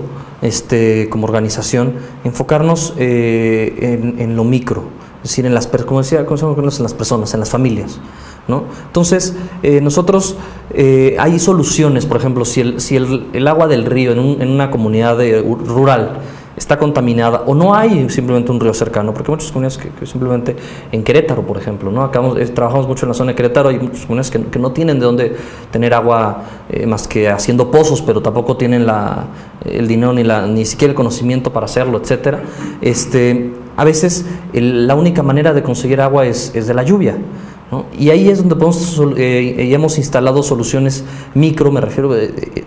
como organización enfocarnos en lo micro, es decir, en las personas, en las familias, ¿no? Entonces, nosotros hay soluciones, por ejemplo, si el agua del río en una comunidad rural está contaminada o no hay simplemente un río cercano, porque hay muchas comunidades que simplemente en Querétaro, por ejemplo, ¿no? Trabajamos mucho en la zona de Querétaro, hay muchas comunidades que no tienen de dónde tener agua más que haciendo pozos, pero tampoco tienen el dinero ni siquiera el conocimiento para hacerlo, etcétera. A veces la única manera de conseguir agua es de la lluvia, ¿no? Y ahí es donde hemos instalado soluciones micro, me refiero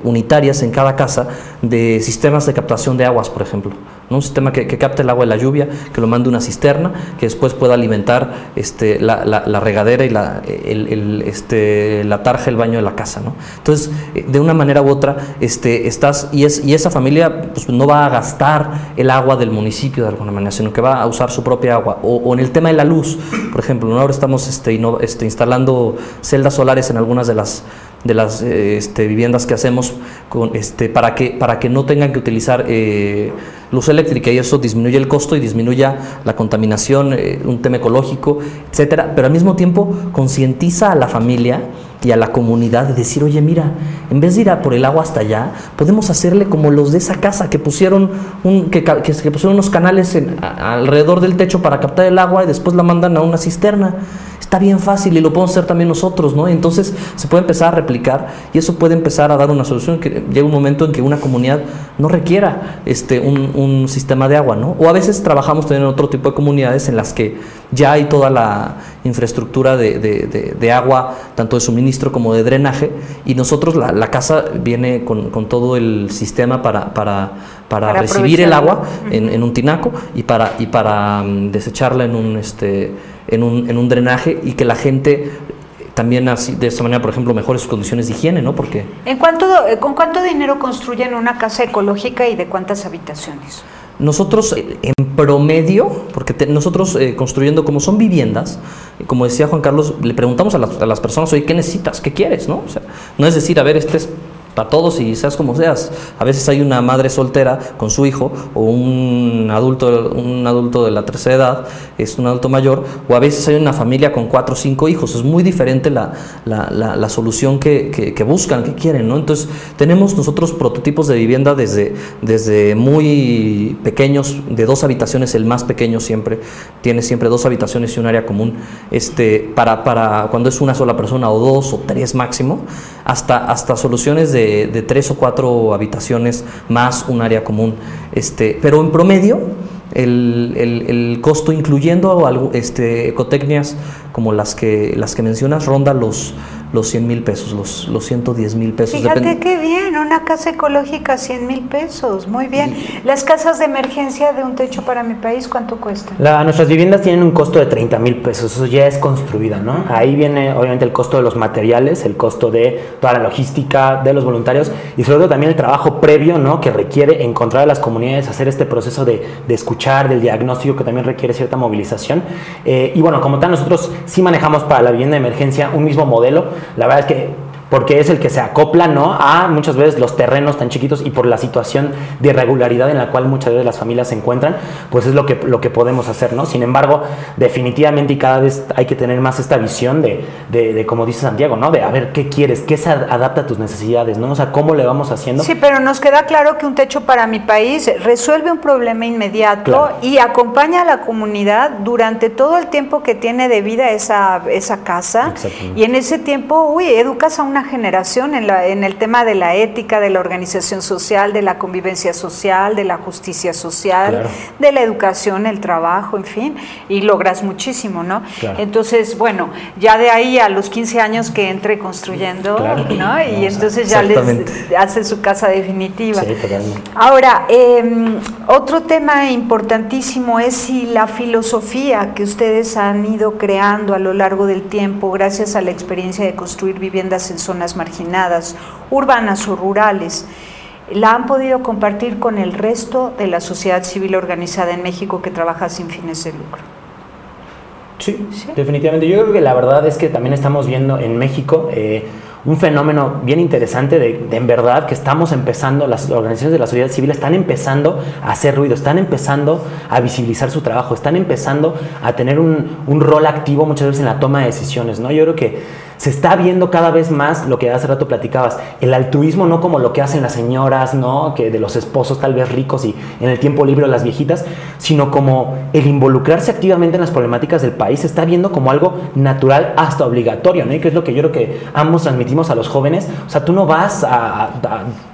unitarias en cada casa, de sistemas de captación de aguas, por ejemplo, ¿no? Un sistema que capte el agua de la lluvia, que lo mande una cisterna, que después pueda alimentar la regadera y la tarja, el baño de la casa, ¿no? Entonces, de una manera u otra, y esa familia pues, no va a gastar el agua del municipio de alguna manera, sino que va a usar su propia agua. O en el tema de la luz, por ejemplo, ¿no? Ahora estamos instalando celdas solares en algunas de las viviendas que hacemos para que no tengan que utilizar luz eléctrica, y eso disminuye el costo y disminuya la contaminación, un tema ecológico, etcétera, pero al mismo tiempo concientiza a la familia y a la comunidad de decir, oye, mira, en vez de ir a por el agua hasta allá, podemos hacerle como los de esa casa que pusieron unos canales alrededor del techo para captar el agua y después la mandan a una cisterna. Está bien fácil y lo podemos hacer también nosotros, ¿no? Entonces se puede empezar a replicar y eso puede empezar a dar una solución, que llega un momento en que una comunidad no requiera un sistema de agua, ¿no? O a veces trabajamos también en otro tipo de comunidades en las que ya hay toda la infraestructura de agua, tanto de suministro como de drenaje, y nosotros, la casa viene con todo el sistema para recibir el agua en un tinaco y para desecharla en un drenaje, y que la gente también así, de esta manera, por ejemplo, mejore sus condiciones de higiene, ¿no? Porque ¿con cuánto dinero construyen una casa ecológica y de cuántas habitaciones? Nosotros en promedio, porque nosotros construyendo como son viviendas, como decía Juan Carlos, le preguntamos a las personas, oye, ¿qué necesitas? ¿Qué quieres? ¿No? O sea, no es decir, a ver, es para todos y seas como seas. A veces hay una madre soltera con su hijo, o un adulto de la tercera edad, es un adulto mayor, o a veces hay una familia con 4 o 5 hijos. Es muy diferente la solución que buscan, que quieren, ¿no? Entonces tenemos nosotros prototipos de vivienda desde muy pequeños, de 2 habitaciones, el más pequeño tiene 2 habitaciones y un área común, para cuando es una sola persona, o 2 o 3 máximo, hasta soluciones de 3 o 4 habitaciones más un área común, pero en promedio el costo, incluyendo ecotecnias como las que mencionas, ronda los 100,000 pesos, los 110,000 pesos. Fíjate qué bien, una casa ecológica, 100,000 pesos, muy bien. Las casas de emergencia de Un Techo para Mi País, ¿cuánto cuestan? Nuestras viviendas tienen un costo de 30,000 pesos, eso ya es construida, ¿no? Ahí viene obviamente el costo de los materiales, el costo de toda la logística, de los voluntarios, y sobre todo también el trabajo previo, ¿no? Que requiere encontrar a las comunidades, hacer este proceso de escuchar, del diagnóstico, que también requiere cierta movilización. Y bueno, como tal, nosotros sí manejamos para la vivienda de emergencia un mismo modelo. La verdad es que porque es el que se acopla, ¿no?, a muchas veces los terrenos tan chiquitos, y por la situación de irregularidad en la cual muchas veces las familias se encuentran, pues es lo que podemos hacer, ¿no? Sin embargo, definitivamente, y cada vez hay que tener más esta visión de como dice Santiago, ¿no?, de a ver qué quieres, qué se adapta a tus necesidades, ¿no? O sea, cómo le vamos haciendo. Sí, pero nos queda claro que Un Techo para Mi País resuelve un problema inmediato, claro, y acompaña a la comunidad durante todo el tiempo que tiene de vida esa casa, y en ese tiempo, educas a una una generación en el tema de la ética, de la organización social, de la convivencia social, de la justicia social, claro, de la educación, el trabajo, en fin, y logras muchísimo, ¿no? Claro. Entonces, bueno, ya de ahí a los 15 años que entre construyendo, claro, ¿no? Y entonces ya les hace su casa definitiva. Sí, totalmente. Ahora, otro tema importantísimo es si la filosofía que ustedes han ido creando a lo largo del tiempo, gracias a la experiencia de construir viviendas en zonas marginadas, urbanas o rurales, la han podido compartir con el resto de la sociedad civil organizada en México que trabaja sin fines de lucro. Sí, ¿sí? Definitivamente. Yo creo que la verdad es que también estamos viendo en México un fenómeno bien interesante de en verdad que estamos empezando, las organizaciones de la sociedad civil están empezando a hacer ruido, están empezando a visibilizar su trabajo, están empezando a tener un rol activo muchas veces en la toma de decisiones, ¿no? Yo creo que se está viendo cada vez más lo que hace rato platicabas, el altruismo no como lo que hacen las señoras, ¿no? Que de los esposos tal vez ricos y en el tiempo libre las viejitas, sino como el involucrarse activamente en las problemáticas del país se está viendo como algo natural hasta obligatorio, ¿no? Y que es lo que yo creo que ambos transmitimos a los jóvenes. O sea, tú no vas a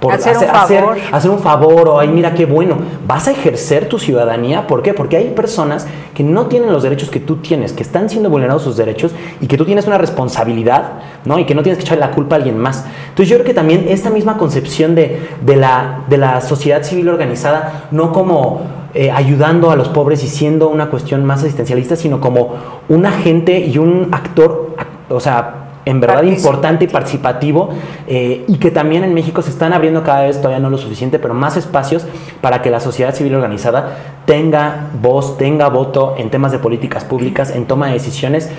hacer un favor o ay, mira qué bueno, vas a ejercer tu ciudadanía. ¿Por qué? Porque hay personas que no tienen los derechos que tú tienes, que están siendo vulnerados sus derechos y que tú tienes una responsabilidad, ¿no? Y que no tienes que echarle la culpa a alguien más. Entonces yo creo que también esta misma concepción de la sociedad civil organizada, no como ayudando a los pobres y siendo una cuestión más asistencialista, sino como un agente y un actor, o sea, en verdad importante y participativo, y que también en México se están abriendo cada vez, todavía no lo suficiente, pero más espacios para que la sociedad civil organizada tenga voz, tenga voto en temas de políticas públicas, en toma de decisiones.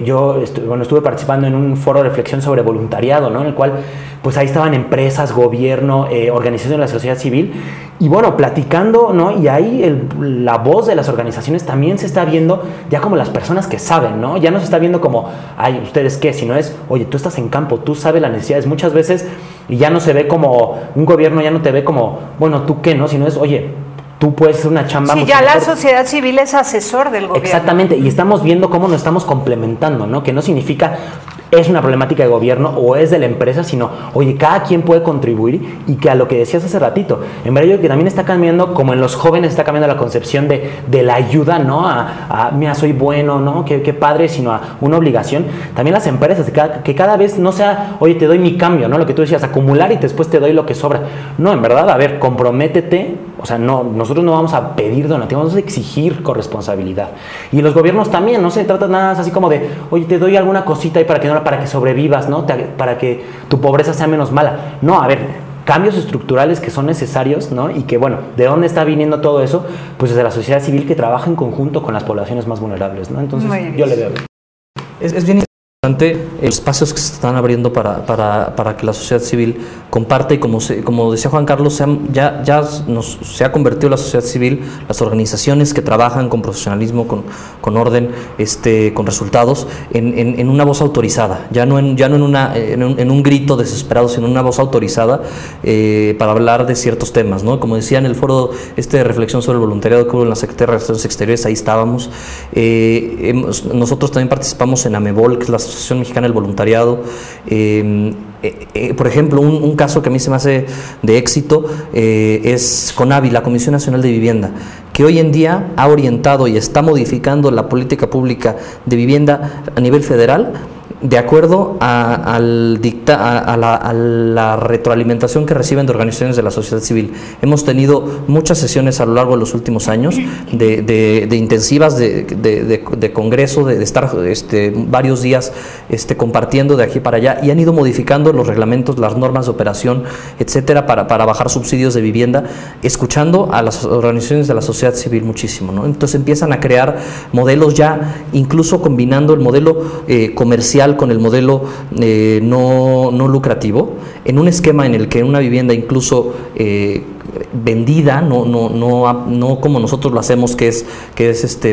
Yo estuve participando en un foro de reflexión sobre voluntariado, ¿no? En el cual pues ahí estaban empresas, gobierno, organizaciones de la sociedad civil, y bueno, platicando, ¿no? Y ahí la voz de las organizaciones también se está viendo ya como las personas que saben, ¿no? Ya no se está viendo como, ay, ¿ustedes qué? Sino es, oye, tú estás en campo, tú sabes las necesidades. Muchas veces, y ya no se ve como, un gobierno ya no te ve como, bueno, ¿tú qué? ¿No? Sino es, oye, tú puedes hacer una chamba. Sí, ya la sociedad civil es asesor del gobierno. Exactamente, y estamos viendo cómo nos estamos complementando, ¿no? Que no significa es una problemática de gobierno o es de la empresa, sino, oye, cada quien puede contribuir, y que a lo que decías hace ratito, en verdad yo creo que también está cambiando, como en los jóvenes está cambiando la concepción de la ayuda, ¿no? Mira, soy bueno, ¿no? Qué padre, sino a una obligación. También las empresas, que cada vez no sea, oye, te doy mi cambio, ¿no? Lo que tú decías, acumular y después te doy lo que sobra. No, en verdad, a ver, comprométete. O sea, no, nosotros no vamos a pedir donativos, vamos a exigir corresponsabilidad. Y los gobiernos también, no se trata nada así como de, oye, te doy alguna cosita ahí para que sobrevivas, ¿no? Para que tu pobreza sea menos mala. No, a ver, cambios estructurales que son necesarios, ¿no? Y que, bueno, ¿de dónde está viniendo todo eso? Pues desde la sociedad civil que trabaja en conjunto con las poblaciones más vulnerables, ¿no? Entonces, yo le veo. Es bien importante los espacios que se están abriendo para que la sociedad civil comparte, y como decía Juan Carlos, se ha convertido la sociedad civil, las organizaciones que trabajan con profesionalismo, con orden, con resultados, en una voz autorizada, ya no en un grito desesperado, sino en una voz autorizada para hablar de ciertos temas, ¿no? Como decía en el foro de reflexión sobre el voluntariado que hubo en la Secretaría de Relaciones Exteriores, ahí estábamos. Nosotros también participamos en AMEVOL, que es la Asociación Mexicana del Voluntariado. Por ejemplo, un caso que a mí se me hace de éxito es CONAVI, la Comisión Nacional de Vivienda, que hoy en día ha orientado y está modificando la política pública de vivienda a nivel federal, de acuerdo a la retroalimentación que reciben de organizaciones de la sociedad civil. Hemos tenido muchas sesiones a lo largo de los últimos años de intensivas de congreso, de estar varios días compartiendo de aquí para allá, y han ido modificando los reglamentos, las normas de operación, etcétera, para bajar subsidios de vivienda, escuchando a las organizaciones de la sociedad civil muchísimo, ¿no? Entonces empiezan a crear modelos ya, incluso combinando el modelo comercial con el modelo no lucrativo, en un esquema en el que una vivienda incluso vendida, no como nosotros lo hacemos, que es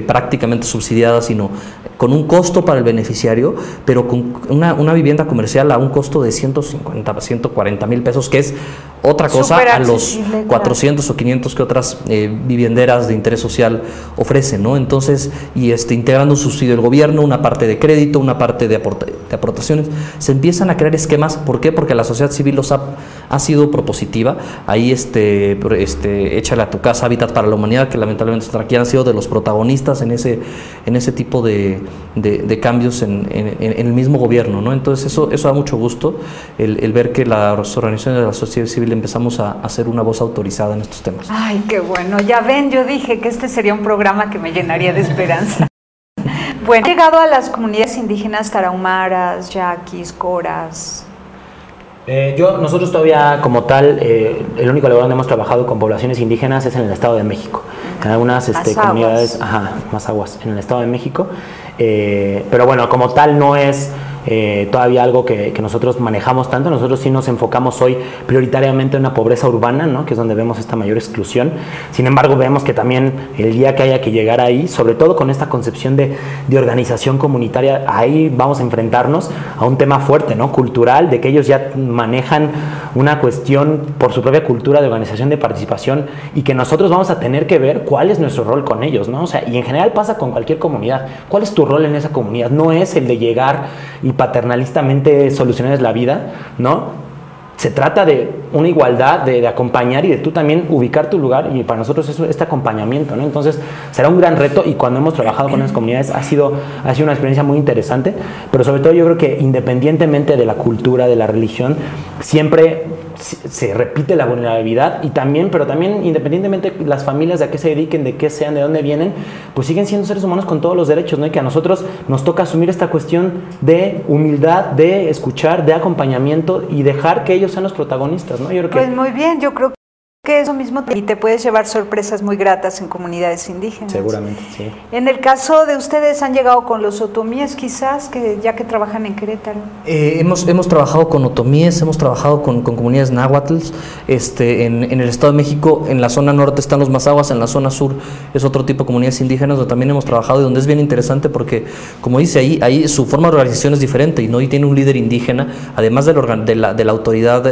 prácticamente subsidiada, sino con un costo para el beneficiario, pero con una vivienda comercial a un costo de 150, 140 mil pesos, que es otra cosa a los claro. 400 o 500 que otras vivienderas de interés social ofrecen, ¿no? Entonces, integrando un subsidio del gobierno, una parte de crédito, una parte de aportaciones, se empiezan a crear esquemas. ¿Por qué? Porque la sociedad civil ha sido propositiva. Ahí Échale a tu casa, Hábitat para la Humanidad, que lamentablemente aquí han sido de los protagonistas en ese tipo de cambios en el mismo gobierno, ¿no? Entonces eso da mucho gusto, el ver que las organizaciones de la sociedad civil empezamos a hacer una voz autorizada en estos temas. Ay, qué bueno. Ya ven, yo dije que este sería un programa que me llenaría de esperanza. Bueno, ¿han llegado a las comunidades indígenas tarahumaras, yaquis, coras? Nosotros todavía como tal, el único lugar donde hemos trabajado con poblaciones indígenas es en el Estado de México. En algunas comunidades, Mazahuas, en el Estado de México. Pero bueno, como tal no es todavía algo que nosotros manejamos tanto. Nosotros sí nos enfocamos hoy prioritariamente en una pobreza urbana, ¿no? Que es donde vemos esta mayor exclusión. Sin embargo, vemos que también el día que haya que llegar ahí, sobre todo con esta concepción de organización comunitaria, ahí vamos a enfrentarnos a un tema fuerte, ¿no? Cultural, de que ellos ya manejan una cuestión por su propia cultura de organización, de participación, y que nosotros vamos a tener que ver cuál es nuestro rol con ellos, ¿no? O sea, y en general pasa con cualquier comunidad. ¿Cuál es tu rol en esa comunidad? No es el de llegar y paternalistamente solucionarles la vida, ¿no? Se trata de una igualdad, de acompañar y de tú también ubicar tu lugar, y para nosotros eso, este acompañamiento, ¿no? Entonces será un gran reto, y cuando hemos trabajado con las comunidades ha sido una experiencia muy interesante, pero sobre todo yo creo que independientemente de la cultura, de la religión, siempre se repite la vulnerabilidad, y también, pero también independientemente las familias de a qué se dediquen, de qué sean, de dónde vienen, pues siguen siendo seres humanos con todos los derechos, ¿no? Y que a nosotros nos toca asumir esta cuestión de humildad, de escuchar, de acompañamiento, y dejar que ellos sean los protagonistas, ¿no? Yo creo que pues muy bien, yo creo que eso mismo y te puedes llevar sorpresas muy gratas en comunidades indígenas. Seguramente, sí. En el caso de ustedes, ¿han llegado con los otomíes quizás, ya que trabajan en Querétaro? Hemos trabajado con otomíes, hemos trabajado con comunidades náhuatl. En el Estado de México, en la zona norte están los Mazahuas, en la zona sur es otro tipo de comunidades indígenas donde también hemos trabajado, y donde es bien interesante porque, como dice ahí su forma de organización es diferente, y tiene un líder indígena, además de la autoridad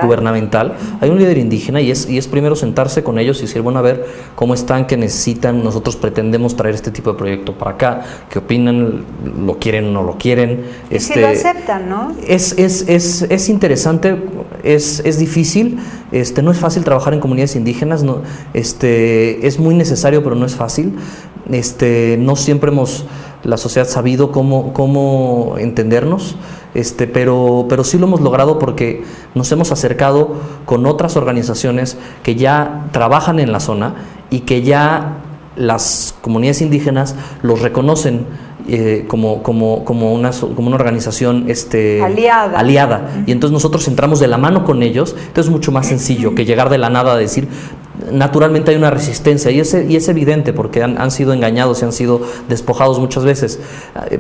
gubernamental. Hay un líder indígena, y es primero sentarse con ellos y decir, bueno, a ver cómo están, qué necesitan. Nosotros pretendemos traer este tipo de proyecto para acá, qué opinan, lo quieren o no lo quieren. Y si lo aceptan, ¿no? Es interesante, es difícil, no es fácil trabajar en comunidades indígenas, no, es muy necesario, pero no es fácil. No siempre la sociedad sabido cómo entendernos, pero sí lo hemos logrado porque nos hemos acercado con otras organizaciones que ya trabajan en la zona y que ya las comunidades indígenas los reconocen como una organización aliada. Y entonces nosotros entramos de la mano con ellos. Entonces es mucho más sencillo que llegar de la nada a decir. Naturalmente hay una resistencia, y es evidente porque han sido engañados y han sido despojados muchas veces,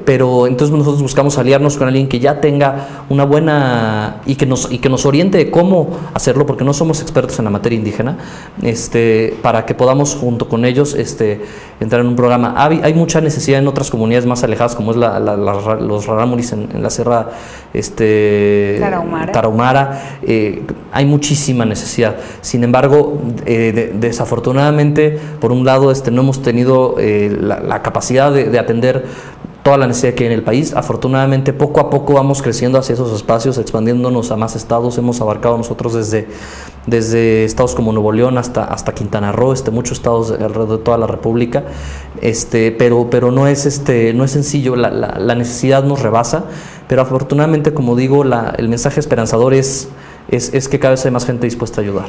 pero entonces nosotros buscamos aliarnos con alguien que ya tenga una buena y que nos oriente de cómo hacerlo, porque no somos expertos en la materia indígena, para que podamos junto con ellos entrar en un programa. Hay mucha necesidad en otras comunidades más alejadas, como es los rarámuris en la Sierra Tarahumara. Hay muchísima necesidad. Sin embargo, desafortunadamente, por un lado, no hemos tenido la capacidad de atender toda la necesidad que hay en el país. Afortunadamente, poco a poco vamos creciendo hacia esos espacios, expandiéndonos a más estados. Hemos abarcado nosotros desde estados como Nuevo León hasta Quintana Roo, muchos estados alrededor de toda la República, pero no es sencillo. La necesidad nos rebasa, pero afortunadamente, como digo, el mensaje esperanzador es que cada vez hay más gente dispuesta a ayudar.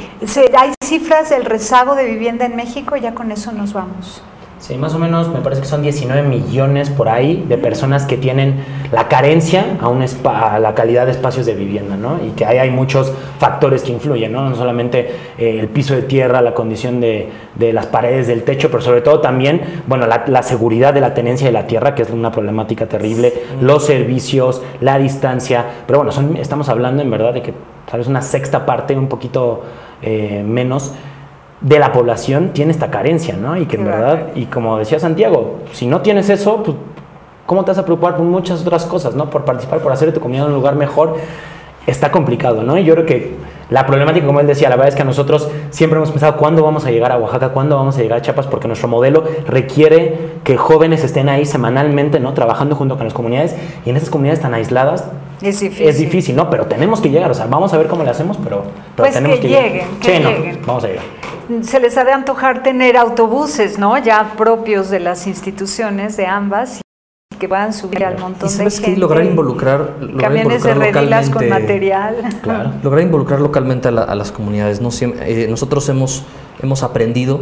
¿Hay cifras del rezago de vivienda en México? Ya con eso nos vamos. Sí, más o menos me parece que son 19 millones por ahí de personas que tienen la carencia a la calidad de espacios de vivienda, ¿no? Y que ahí hay muchos factores que influyen, ¿no? No solamente el piso de tierra, la condición de las paredes del techo, pero sobre todo también, bueno, la seguridad de la tenencia de la tierra, que es una problemática terrible, los servicios, la distancia, pero bueno, estamos hablando en verdad de que tal vez una sexta parte, un poquito menos, de la población tiene esta carencia, ¿no? Y que en verdad, y como decía Santiago, si no tienes eso, pues, ¿cómo te vas a preocupar por muchas otras cosas, ¿no? Por participar, por hacer de tu comunidad un lugar mejor. Está complicado, ¿no? Y yo creo que La problemática, como él decía, la verdad es que nosotros siempre hemos pensado cuándo vamos a llegar a Oaxaca, cuándo vamos a llegar a Chiapas, porque nuestro modelo requiere que jóvenes estén ahí semanalmente, ¿no? Trabajando junto con las comunidades, y en esas comunidades tan aisladas es difícil, ¿no? Pero tenemos que llegar, o sea, vamos a ver cómo le hacemos, pero pues tenemos que lleguen, lleguen. Vamos a llegar. Se les ha de antojar tener autobuses, ¿no? Ya propios de las instituciones de ambas, que puedan subir al montón de gente. Lograr involucrar camiones de redilas con material. Claro. Lograr involucrar localmente a las comunidades. Nosotros hemos aprendido,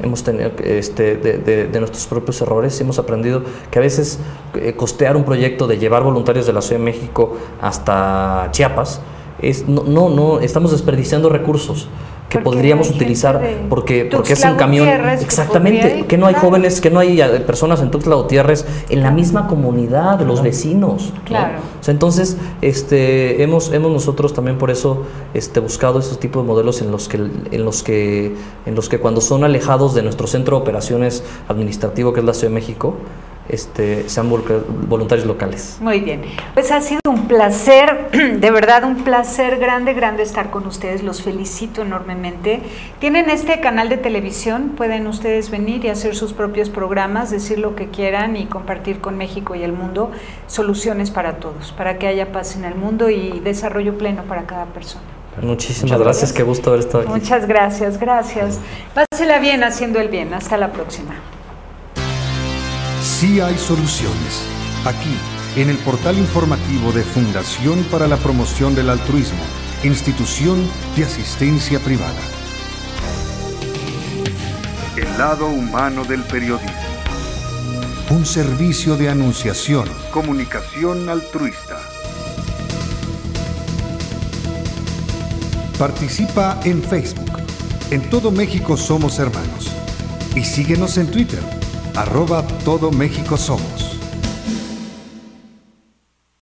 hemos tenido de nuestros propios errores, hemos aprendido que a veces costear un proyecto de llevar voluntarios de la Ciudad de México hasta Chiapas, estamos desperdiciando recursos que podríamos utilizar porque es un camión. Exactamente, que no hay jóvenes, que no hay personas en Tuxtla Gutiérrez en la misma comunidad, los vecinos. Claro. ¿no? O sea, entonces, hemos nosotros también por eso buscado esos tipos de modelos en los que cuando son alejados de nuestro centro de operaciones administrativo, que es la Ciudad de México, sean voluntarios locales. Muy bien, pues ha sido un placer, de verdad un placer grande estar con ustedes, los felicito enormemente. Tienen este canal de televisión, pueden ustedes venir y hacer sus propios programas, decir lo que quieran y compartir con México y el mundo soluciones para todos, para que haya paz en el mundo y desarrollo pleno para cada persona. Muchísimas gracias, qué gusto haber estado aquí. Muchas gracias. Pásela bien haciendo el bien, hasta la próxima. Sí hay soluciones. Aquí, en el portal informativo de Fundación para la Promoción del Altruismo, Institución de Asistencia Privada. El lado humano del periodismo. Un servicio de anunciación, comunicación altruista. Participa en Facebook. En todo México somos hermanos. Y síguenos en Twitter. @Todo México Somos.